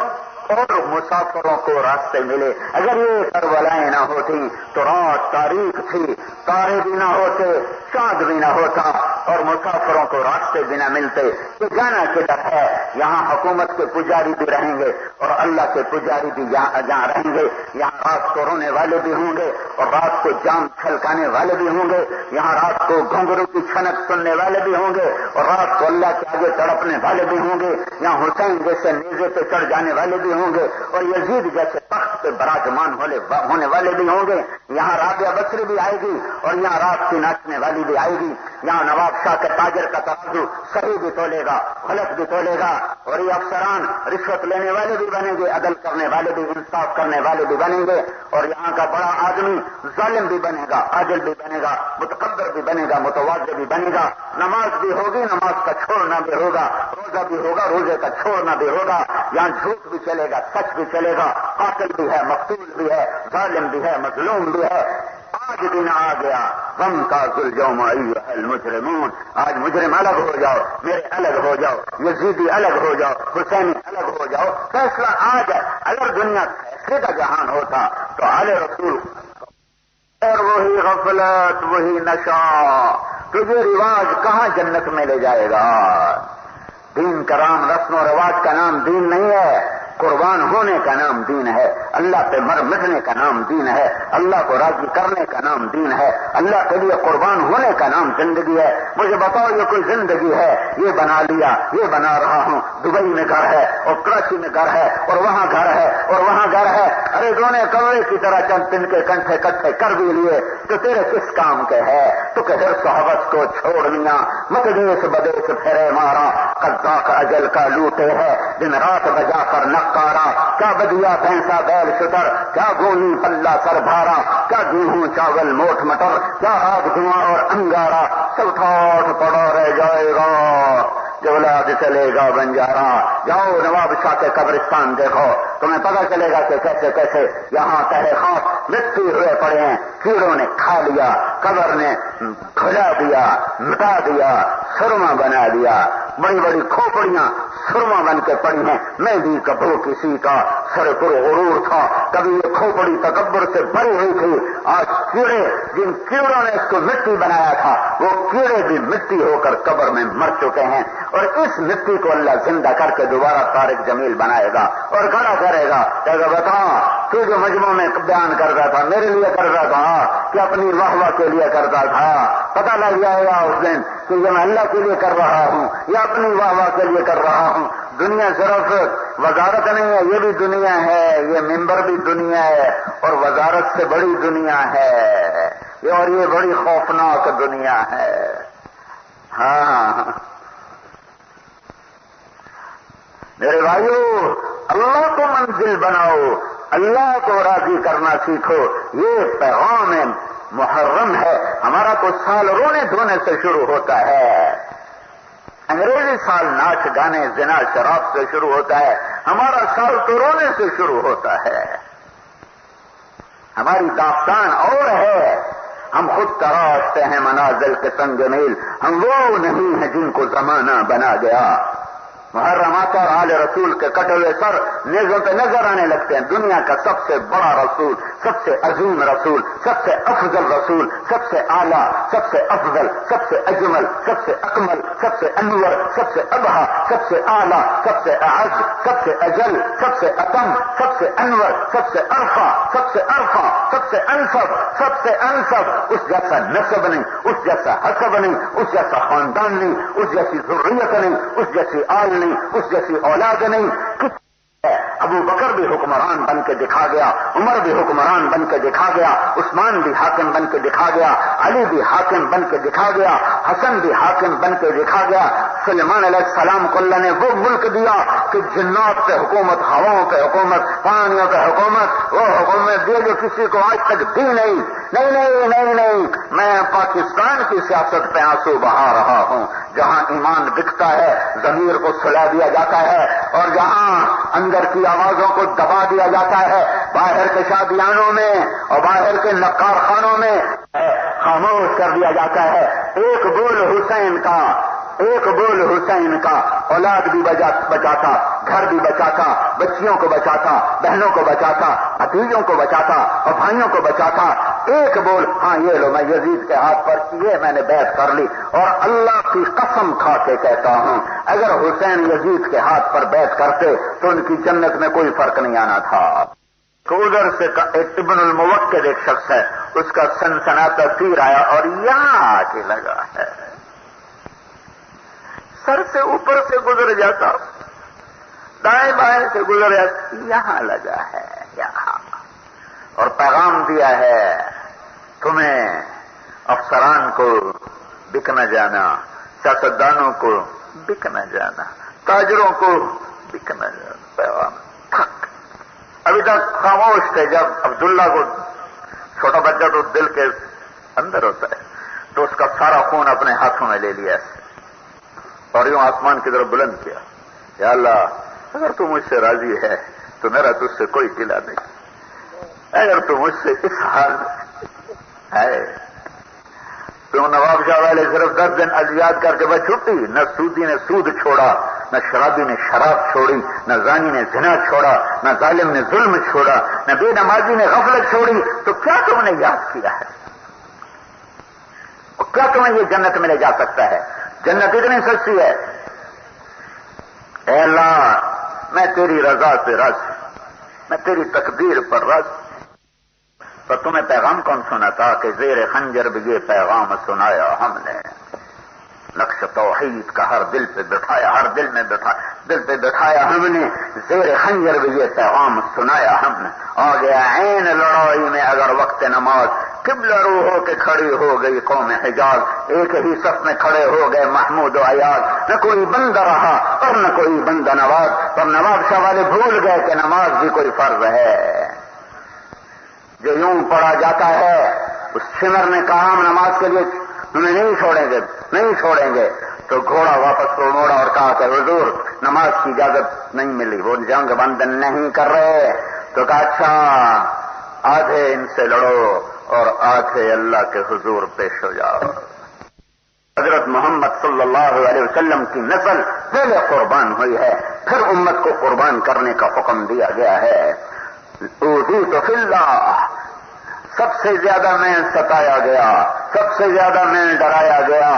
مسافروں کو راستے ملے۔ اگر یہ کربلائیں نہ ہوتی تو رات تاریک تھی، تارے بھی نہ ہوتے، چاند بھی نہ ہوتا، اور مسافروں کو راستے بھی نہ ملتے۔ یہ جانا کدھر ہے؟ یہاں حکومت کے پجاری بھی رہیں گے اور اللہ کے پجاری بھی جہاں رہیں گے، یہاں رات کو رونے والے بھی ہوں گے اور رات کو جام چھلکانے والے بھی ہوں گے، یہاں رات کو گھنگرو کی چھنک سننے والے بھی ہوں گے اور رات کو اللہ کے آگے تڑپنے والے بھی ہوں گے، یہاں حسین جیسے نیزے پہ چڑھ جانے والے بھی ہوں گے اور یزید جیسے تخت پہ براجمان ہونے والے بھی ہوں گے، یہاں رابعہ بصری بھی آئے گی اور یہاں رات کی ناچنے والی بھی آئے گی، یہاں نواب بادشاہ کے تاجر کا ترازو صحیح بھی تولے گا غلط بھی تولے گا، اور یہ افسران رشوت لینے والے بھی بنیں گے، عدل کرنے والے بھی، انصاف کرنے والے بھی بنیں گے، اور یہاں کا بڑا آدمی ظالم بھی بنے گا، عادل بھی بنے گا، متکبر بھی بنے گا، متواضع بھی بنے گا، نماز بھی ہوگی، نماز کا چھوڑنا بھی ہوگا، روزہ بھی ہوگا، روزے کا چھوڑنا بھی ہوگا، یہاں جھوٹ بھی چلے گا، سچ بھی چلے گا، قاتل بھی ہے، مقتول بھی ہے، ظالم بھی ہے، مظلوم بھی ہے۔ آج دن آ گیا غم کا اليوم ایھا المجرمون، آج مجرم الگ ہو جاؤ، میرے الگ ہو جاؤ، یزیدی الگ ہو جاؤ، حسینی الگ ہو جاؤ، فیصلہ آج ہے۔ اگر دنیا فیصلے کا جہان ہوتا تو آل رسول اور وہی غفلت، وہی نشہ، تجھے رواج کہاں جنت میں لے جائے گا؟ دین کا نام رسم و رواج کا نام دین نہیں ہے، قربان ہونے کا نام دین ہے، اللہ پہ مر مٹنے کا نام دین ہے، اللہ کو راضی کرنے کا نام دین ہے، اللہ کے لیے قربان ہونے کا نام زندگی ہے۔ مجھے بتاؤ یہ کوئی زندگی ہے؟ یہ بنا لیا، یہ بنا رہا ہوں، دبئی میں گھر ہے اور کراچی میں گھر ہے اور وہاں گھر ہے اور وہاں گھر ہے، ارے دونے کمرے کی طرح چند دن کے کنٹھے کٹھے کر بھی لیے تو تیرے کس کام کے ہے؟ تو کہ ہر صحبت کو چھوڑ لیا، مت دیس بدیس پھرے مارا، قذاق اجل کا لوٹے ہے، دن رات بجا کر نقارا، کیا بدیا بھینسا بیل شتر، کیا گونی پلہ سر بھارا، کیا گیہوں چاول موٹ مٹر، کیا آگ دھواں اور انگارا، سب ٹھاٹ پڑا رہ جائے گا جو اولاد چلے گا بنجارا۔ جاؤ نواب شاہ کے قبرستان دیکھو، تمہیں پتہ چلے گا کہ کیسے کیسے یہاں تہے خاک مٹی ہوئے پڑے ہیں، کیڑوں نے کھا لیا، قبر نے کھلا دیا، مٹا دیا، سرما بنا دیا، بڑی بڑی کھوپڑیاں سرما بن کے پڑی ہیں۔ میں بھی کبھی کسی کا سر پر غرور تھا، کبھی یہ کھوپڑی تکبر سے بھری ہوئی تھی، آج کیڑے، جن کیڑوں نے اس کو مٹی بنایا تھا وہ کیڑے بھی مٹی ہو کر قبر میں مر چکے ہیں، اور اس مٹی کو اللہ زندہ کر کے دوبارہ طارق جمیل بنائے گا اور کھڑا کرے گا، کہے گا بتا تو جو مجموع میں بیان کرتا تھا میرے لیے کرتا تھا کہ اپنی واہ واہ کے لیے کرتا تھا؟ پتہ لگ جائے گا اس دن کہ یہ میں اللہ کے لیے کر رہا ہوں یا اپنی واہ واہ کے لیے کر رہا ہوں۔ دنیا صرف وزارت نہیں ہے، یہ بھی دنیا ہے، یہ ممبر بھی دنیا ہے، اور وزارت سے بڑی دنیا ہے، اور یہ بڑی خوفناک دنیا ہے۔ ہاں میرے بھائیو، اللہ کو منزل بناؤ، اللہ کو راضی کرنا سیکھو، یہ پیغام محرم ہے۔ ہمارا تو سال رونے دھونے سے شروع ہوتا ہے، انگریزی سال ناچ گانے زنا شراب سے شروع ہوتا ہے، ہمارا سال تو رونے سے شروع ہوتا ہے۔ ہماری داستان اور ہے، ہم خود تراشتے ہیں منازل کے سنگ میل، ہم وہ نہیں ہیں جن کو زمانہ بنا گیا۔ محرم آتا اور آل رسول کے کٹے ہوئے سر نیزوں پہ نظر آنے لگتے ہیں۔ دنیا کا سب سے بڑا رسول، سب سے عظیم رسول، سب سے افضل رسول، سب سے اعلیٰ، سب سے افضل، سب سے اجمل، سب سے اکمل، سب سے انور، سب سے ابہا، سب سے اعلیٰ، سب سے اعز، سب سے اجل، سب سے اتم، سب سے انور، سب سے ارفع، سب سے ارفع، سب سے انصف، سب سے انصف، اس جیسا نسب نہیں، اس جیسا حسب نہیں، اس جیسا خاندان نہیں، اس جیسی ذریت نہیں، اس جیسی آل نہیں، اس جیسی اولاد نہیں۔ ابو بکر بھی حکمران بن کے دکھا گیا، عمر بھی حکمران بن کے دکھا گیا، عثمان بھی حاکم بن کے دکھا گیا، علی بھی حاکم بن کے دکھا گیا، حسن بھی حاکم بن کے دکھا گیا۔ سلیمان علیہ السلام کو اللہ نے وہ ملک دیا کہ جنات پہ حکومت، ہواؤں پہ حکومت، پانیوں پہ حکومت، وہ حکومت دی جو کسی کو آج تک دی نہیں۔ نہیں نہیں نہیں نہیں، میں پاکستان کی سیاست پہ آنسو بہا رہا ہوں، جہاں ایمان بکتا ہے، ضمیر کو سلا دیا جاتا ہے، اور جہاں اندر کی آوازوں کو دبا دیا جاتا ہے، باہر کے شادیانوں میں اور باہر کے نقار خانوں میں خاموش کر دیا جاتا ہے۔ ایک بول حسین کا، ایک بول حسین کا، اولاد بھی بچاتا، گھر بھی بچاتا، بچیوں کو بچاتا، بہنوں کو بچاتا، بھتیجوں کو بچاتا اور بھائیوں کو بچاتا۔ ایک بول، ہاں یہ لو میں یزید کے ہاتھ پر یہ میں نے بیعت کر لی، اور اللہ کی قسم کھا کے کہتا ہوں اگر حسین یزید کے ہاتھ پر بیعت کرتے تو ان کی جنت میں کوئی فرق نہیں آنا تھا۔ ادھر سے ایک ابن الموقد ایک شخص ہے، اس کا سنسناتا تیر آیا اور یہاں آ کے لگا ہے، سر سے اوپر سے گزر جاتا، دائیں بائیں سے گزر جاتا، یہاں لگا ہے، یہاں، اور پیغام دیا ہے تمہیں افسران کو بک نہ جانا، سیاستدانوں کو بک نہ جانا، تاجروں کو بک نہ جانا، پیغام تھک ابھی تک خاموش تھے. جب عبداللہ کو چھوٹا بچہ تو دل کے اندر ہوتا ہے تو اس کا سارا خون اپنے ہاتھوں میں لے لیا اور یوں آسمان کی طرف بلند کیا، یا اللہ اگر تو مجھ سے راضی ہے تو میرا تجھ سے کوئی گلہ نہیں، اگر تو مجھ سے اس حال ہے تو نواب شاہ والے صرف 10 دن اذیات کر کے بس چھٹی. نہ سودی نے سود چھوڑا، نہ شرابی نے شراب چھوڑی، نہ زانی نے زنا چھوڑا، نہ ظالم نے ظلم چھوڑا، نہ بے نمازی نے غفلت چھوڑی. تو کیا تم نے یاد کیا ہے؟ اور کیا تمہیں یہ جنت میں لے جا سکتا ہے؟ جنت اتنی سستی ہے. اے اللہ میں تیری رضا سے راضی، میں تیری تقدیر پر راضی. تو تمہیں پیغام کون سناتا کہ زیر خنجر بھی یہ پیغام سنایا ہم نے. نقش توحید کا ہر دل پہ بٹھایا، ہر دل پہ بٹھایا ہم نے. زیر خنجر بھی یہ پیغام سنایا ہم نے. آ گیا عین لڑائی میں اگر وقت نماز، قبلہ رو ہو کے کھڑی ہو گئی قوم حجاز. ایک ہی صف میں کھڑے ہو گئے محمود و ایاز. نہ کوئی بندہ رہا اور نہ کوئی بندہ نواز. پر نواب شاہ والے بھول گئے کہ نماز بھی کوئی فرض ہے جو یوں پڑھا جاتا ہے. اس سمر نے کہا ہم نماز کے لیے ہمیں نہیں چھوڑیں گے. تو گھوڑا واپس کو موڑا اور کہا کہ حضور نماز کی اجازت نہیں ملی، وہ جنگ بند نہیں کر رہے. تو کہا اچھا آدھے ان سے لڑو اور آدھے اللہ کے حضور پیش ہو جاؤ. حضرت محمد صلی اللہ علیہ وسلم کی نسل پہلے قربان ہوئی ہے، پھر امت کو قربان کرنے کا حکم دیا گیا ہے. اوذیت فی اللہ، سب سے زیادہ میں ستایا گیا، سب سے زیادہ میں ڈرایا گیا،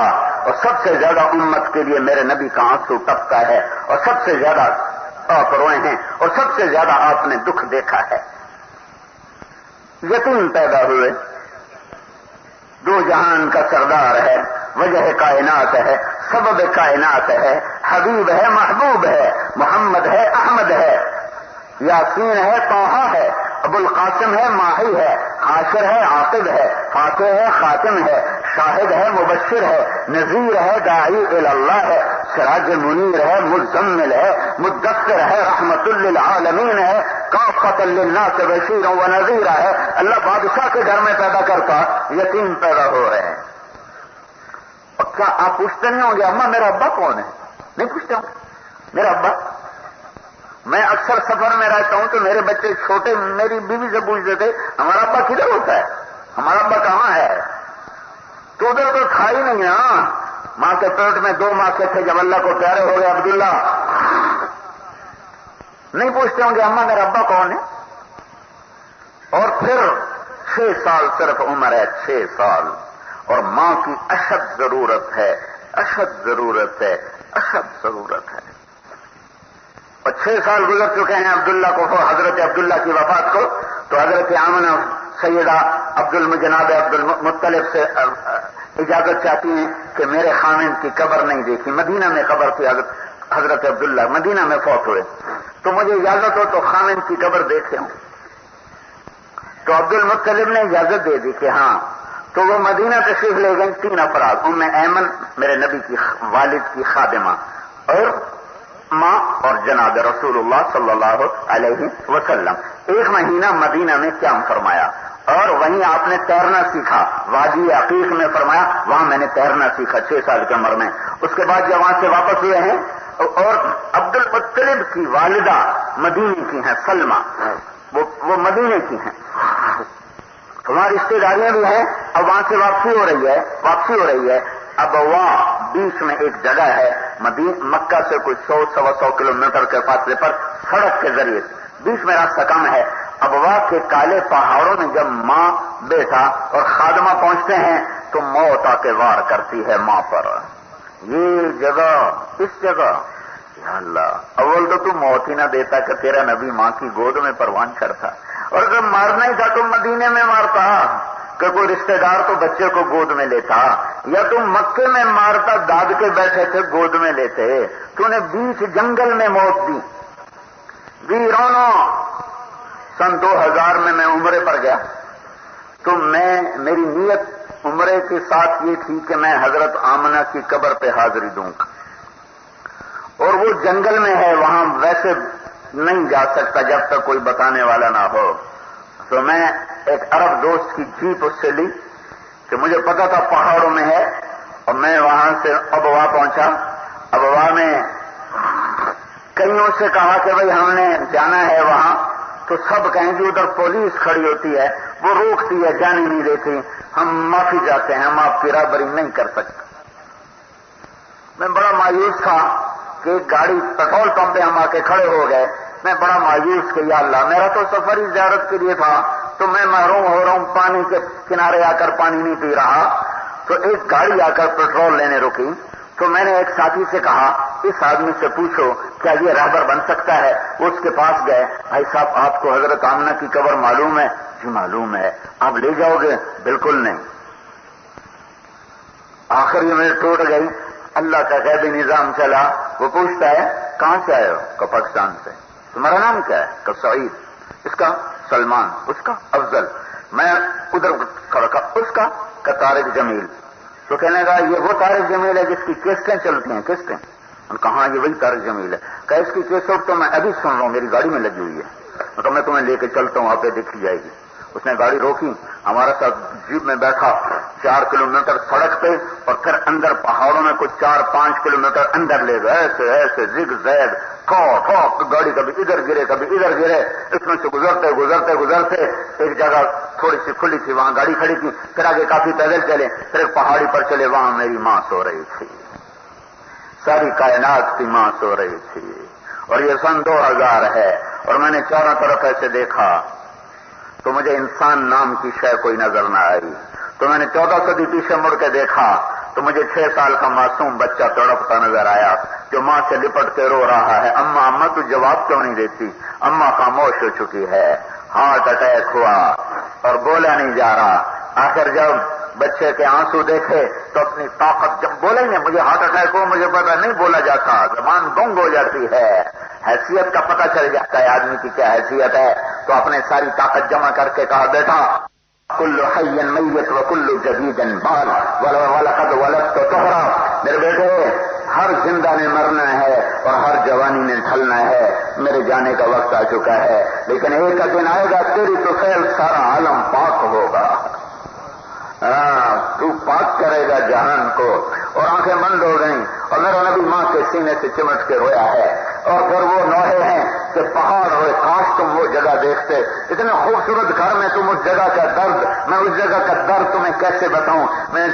اور سب سے زیادہ امت کے لیے میرے نبی کا آنسو ٹپکا ہے، اور سب سے زیادہ آپ روئے ہیں، اور سب سے زیادہ آپ نے دکھ دیکھا ہے. یتیم پیدا ہوئے، دو جہان کا سردار ہے، وجہ کائنات ہے، سبب کائنات ہے، حبیب ہے، محبوب ہے، محمد ہے، احمد ہے، یاسین ہے، طٰہٰ ہے، ابو القاسم ہے، ماہی ہے، حاشر ہے، عاقب ہے، فاتح ہے، خاتم ہے، شاہد ہے، مبشر ہے، نذیر ہے، داعی اللہ ہے، سراج منیر ہے، مزمل ہے، مدثر ہے، رحمت للعالمین ہے، کافۃ للناس بشیر و نذیر ہے. اللہ بادشاہ کے گھر میں پیدا کرتا، یتیم پیدا ہو رہے ہیں. اور کیا آپ پوچھتے نہیں ہوں گے اماں میرا ابا کون ہے؟ نہیں پوچھتے ہوں میرا ابا. میں اکثر سفر میں رہتا ہوں تو میرے بچے چھوٹے میری بیوی سے پوچھتے تھے ہمارا ابا کدھر ہوتا ہے، ہمارا ابا کہاں ہے؟ تو ادھر تو تھا ہی نہیں نا. ماں کے پیٹ میں 2 ماہ کے تھے جب اللہ کو پیارے ہو گئے عبداللہ. نہیں پوچھتے ہوں گے اماں میرا ابا کون ہے. اور پھر 6 سال صرف عمر ہے، 6 سال، اور ماں کی اشد ضرورت ہے، اشد ضرورت ہے، اشد ضرورت ہے. اور 6 سال گزر چکے ہیں عبداللہ کو، حضرت عبداللہ کی وفات کو. تو حضرت آمنہ سیدہ جناب عبد المطلب سے اجازت چاہتی ہیں کہ میرے خامند کی قبر نہیں دیکھی. مدینہ میں قبر تھی حضرت عبداللہ، مدینہ میں فوت ہوئے، تو مجھے اجازت ہو تو خامند کی قبر دیکھے ہوں. تو عبد المطلب نے اجازت دے دی کہ ہاں. تو وہ مدینہ تشریف لے گئے 3 افراد، ام ایمن میرے نبی کی والد کی خادمہ، اور ماں، اور جناب رسول اللہ صلی اللہ علیہ وسلم. 1 مہینہ مدینہ میں قیام فرمایا، اور وہیں آپ نے تیرنا سیکھا. وادی عقیق میں فرمایا وہاں میں نے تیرنا سیکھا 6 سال کی عمر میں. اس کے بعد جب وہاں سے واپس ہوئے ہیں، اور عبد المطلب کی والدہ مدینے کی ہیں، سلمہ، وہ مدینے کی ہیں، ہماری رشتے داریاں بھی ہیں. اب وہاں سے واپسی ہو رہی ہے. اب وہاں بیچ میں ایک جگہ ہے مکہ سے کچھ 100-125 کلومیٹر کے فاصلے پر سڑک کے ذریعے بیچ میں راستہ کم ہے. ابوا کے کالے پہاڑوں میں جب ماں، بیٹا اور خادمہ پہنچتے ہیں تو موت آ کے وار کرتی ہے ماں پر. یہ جگہ، اس جگہ، یا اللہ، اول تو موت ہی نہ دیتا کہ تیرا نبی ماں کی گود میں پروان چڑھتا، اور اگر مارنا ہی تھا تو مدینے میں مارتا کہ کوئی رشتہ دار تو بچے کو گود میں لیتا، یا تم مکے میں مارتا، داد کے بیٹھے تھے گود میں لیتے. تو نے بیچ جنگل میں موت دی. ویرانو، سن 2000 میں عمرے پر گیا تو میری نیت عمرے کی ساتھ یہ تھی کہ میں حضرت آمنہ کی قبر پہ حاضری دوں گا، اور وہ جنگل میں ہے، وہاں ویسے نہیں جا سکتا جب تک کوئی بتانے والا نہ ہو. تو میں ایک عرب دوست کی جیپ اس سے لی کہ مجھے پتا تھا پہاڑوں میں ہے، اور میں وہاں سے ابوا پہنچا. ابوا میں کئیوں سے کہا کہ بھائی ہم نے جانا ہے وہاں، تو سب کہیں گے ادھر پولیس کھڑی ہوتی ہے، وہ روکتی ہے، جانے نہیں دیتی، ہم معافی چاہتے ہیں، ہم آپ کی رابری نہیں کر سکتے. میں بڑا مایوس تھا کہ ایک گاڑی پیٹرول پمپ پہ ہم آ کے کھڑے ہو گئے. میں بڑا مایوس کہ یا اللہ، میرا تو سفر ہی زیارت کے لیے تھا، تو میں محروم ہو رہا ہوں، پانی کے کنارے آ کر پانی نہیں پی رہا. تو ایک گاڑی آ کر پیٹرول لینے رکی، تو میں نے ایک ساتھی سے کہا اس آدمی سے پوچھو کیا یہ راہبر بن سکتا ہے. وہ اس کے پاس گئے. بھائی صاحب آپ کو حضرت آمنہ کی قبر معلوم ہے؟ جی معلوم ہے. آپ لے جاؤ گے؟ بالکل نہیں. آخر یہ میرے ٹوٹ گئی. اللہ کا غیبی نظام چلا. وہ پوچھتا ہے کہاں سے آئے ہو؟ کہ پاکستان سے. تمہارا نام کیا ہے؟ کہ سعید. اس کا سلمان. اس کا افضل. میں ادھر کھڑا تھا. اس کا کہ طارق جمیل. تو کہنے لگا یہ وہ طارق جمیل ہے جس کی کیسٹیں چلتی ہیں. کیسٹیں؟ کہاں یہ وہی طارق جمیل ہے. کہ اس کی کیسٹ تو میں ابھی سن رہا ہوں، میری گاڑی میں لگی ہوئی ہے، تو میں تمہیں لے کے چلتا ہوں، آپ پہ دیکھی جائے گی. اس نے گاڑی روکی، ہمارا ساتھ جیپ میں بیٹھا. 4 کلومیٹر سڑک پہ، اور پھر اندر پہاڑوں میں کچھ 4-5 کلومیٹر اندر لے گئے. ایسے ایسے زگ زیگ ٹھوک گاڑی کبھی ادھر گرے کبھی ادھر گرے. اس میں سے گزرتے گزرتے گزرتے ایک جگہ تھوڑی سی کھلی تھی، وہاں گاڑی کھڑی تھی. پھر آگے کافی پیدل چلے، پھر ایک پہاڑی پر چلے، وہاں میری ماں سو رہی تھی. ساری کائنات کی ماں سو رہی تھی. اور یہ سن 2000 ہے. اور میں نے چاروں طرف ایسے دیکھا تو مجھے انسان نام کی شے کوئی نظر نہ آئی. تو میں نے 14 صدی پیچھے مڑ کے دیکھا تو مجھے 6 سال کا معصوم بچہ تڑپتا نظر آیا جو ماں سے لپٹ کے رو رہا ہے، اماں اماں تو جواب کیوں نہیں دیتی؟ اماں خاموش ہو چکی ہے، ہارٹ اٹیک ہوا اور بولا نہیں جا رہا. آخر جب بچے کے آنسو دیکھے تو اپنی طاقت جب بولیں گے، مجھے ہارٹ اٹیک ہو، مجھے پتا نہیں بولا جاتا، زبان گنگ ہو جاتی ہے، حیثیت کا پتہ چل جاتا ہے آدمی کی کیا حیثیت ہے. تو اپنے ساری طاقت جمع کر کے کہا بیٹا کل حی میت و کل جدید بال ولقد ولدت طہرا. میرے بیٹے ہر زندہ نے مرنا ہے اور ہر جوانی نے ڈھلنا ہے. میرے جانے کا وقت آ چکا ہے، لیکن ایک دن آئے گا تیری تو خیر سارا عالم پاک ہوگا. تو پاک کرے گا جہان کو. اور آنکھیں بند ہو گئیں اور میرا نبی ماں کے سینے سے چمٹ کے رویا ہے. اور پھر وہ نوحے ہیں کہ پہاڑ ہوئے، کاش تم وہ جگہ دیکھتے، اتنے خوبصورت گھر میں تم اس جگہ کا درد، میں اس جگہ کا درد تمہیں کیسے بتاؤں. میں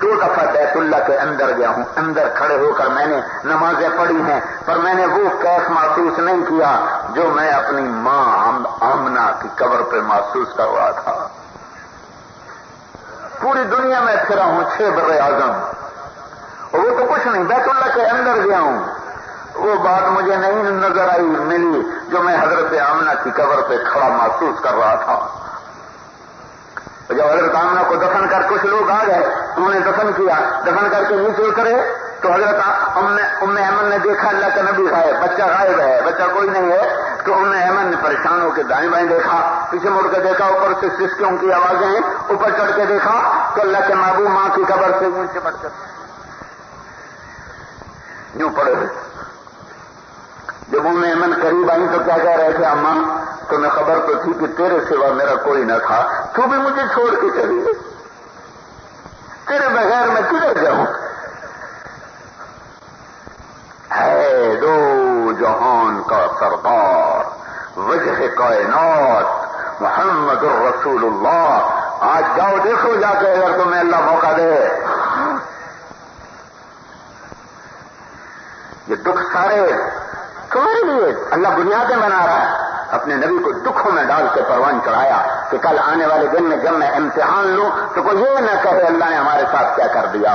2 دفعہ بیت اللہ کے اندر گیا ہوں، اندر کھڑے ہو کر میں نے نمازیں پڑھی ہیں، پر میں نے وہ کیف محسوس نہیں کیا جو میں اپنی ماں آمنہ کی قبر پہ محسوس کر رہا تھا. پوری دنیا میں پھرا ہوں 6 بر اعظم، اور وہ تو کچھ نہیں، بیت اللہ کے اندر گیا ہوں. وہ بات مجھے نہیں نظر آئی ملی جو میں حضرت آمنہ کی قبر پہ کھڑا محسوس کر رہا تھا. جب حضرت آمنہ کو دفن کر کچھ لوگ آ گئے، انہوں نے دفن کیا، دفن کر کے نیچے اترے تو حضرت ام ایمن نے دیکھا اللہ کا نبی غائب، بچہ غائب ہے، بچہ کوئی نہیں ہے. تو ام ایمن نے پریشان ہو کے دائیں بائیں دیکھا، پیچھے مڑ کے دیکھا، اوپر سے سسکیوں کی آوازیں، اوپر چڑھ کے دیکھا تو اللہ کے محبوب ماں کی قبر سے نیچے بڑھ کر یوں پڑے ہوئے. جب ام ایمن قریب آئی تو کیا کہہ رہے تھے؟ اماں تمہیں خبر تو تھی کہ تیرے سوا میرا کوئی نہ تھا، تو بھی مجھے چھوڑ کے چلی گئی، تیرے بغیر میں کدھر جاؤں؟ ہے 2 جہان کا سردار وجہ کائنات محمد الرسول اللہ. آج جاؤ دیکھو جا کے اگر تمہیں اللہ موقع دے. یہ دکھ سارے تمہارے لیے اللہ بنیادیں بنا رہا ہے. اپنے نبی کو دکھوں میں ڈال کے پروان چڑھایا کہ کل آنے والے دن میں جب میں امتحان لوں تو کوئی یہ نہ کہے اللہ نے ہمارے ساتھ کیا کر دیا.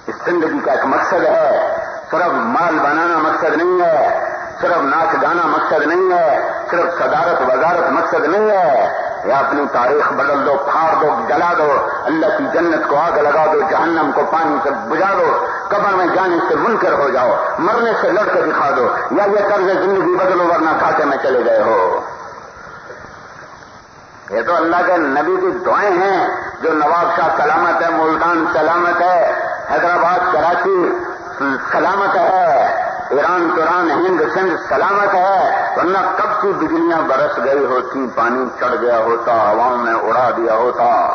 اس زندگی کا ایک مقصد ہے، صرف مال بنانا مقصد نہیں ہے، صرف ناچ گانا مقصد نہیں ہے، صرف صدارت وزارت مقصد نہیں ہے. یا اپنی تاریخ بدل دو، پھاڑ دو، جلا دو، اللہ کی جنت کو آگ لگا دو، جہنم کو پانی سے بجھا دو، قبر میں جانے سے منکر ہو جاؤ، مرنے سے لڑ کے دکھا دو، یا یہ طرز زندگی بدلو ورنہ کھاتے میں چلے گئے ہو. یہ تو اللہ کے نبی کی دعائیں ہیں. جو نواب شاہ سلامت ہے, ملتان سلامت ہے, حیدرآباد کراچی سلامت ہے, ایران توران ہند سندھ سلامت ہے, ورنہ کب کی بجلیاں برس گئی ہوتی, پانی چڑھ گیا ہوتا, ہواؤں نے اڑا دیا ہوتا.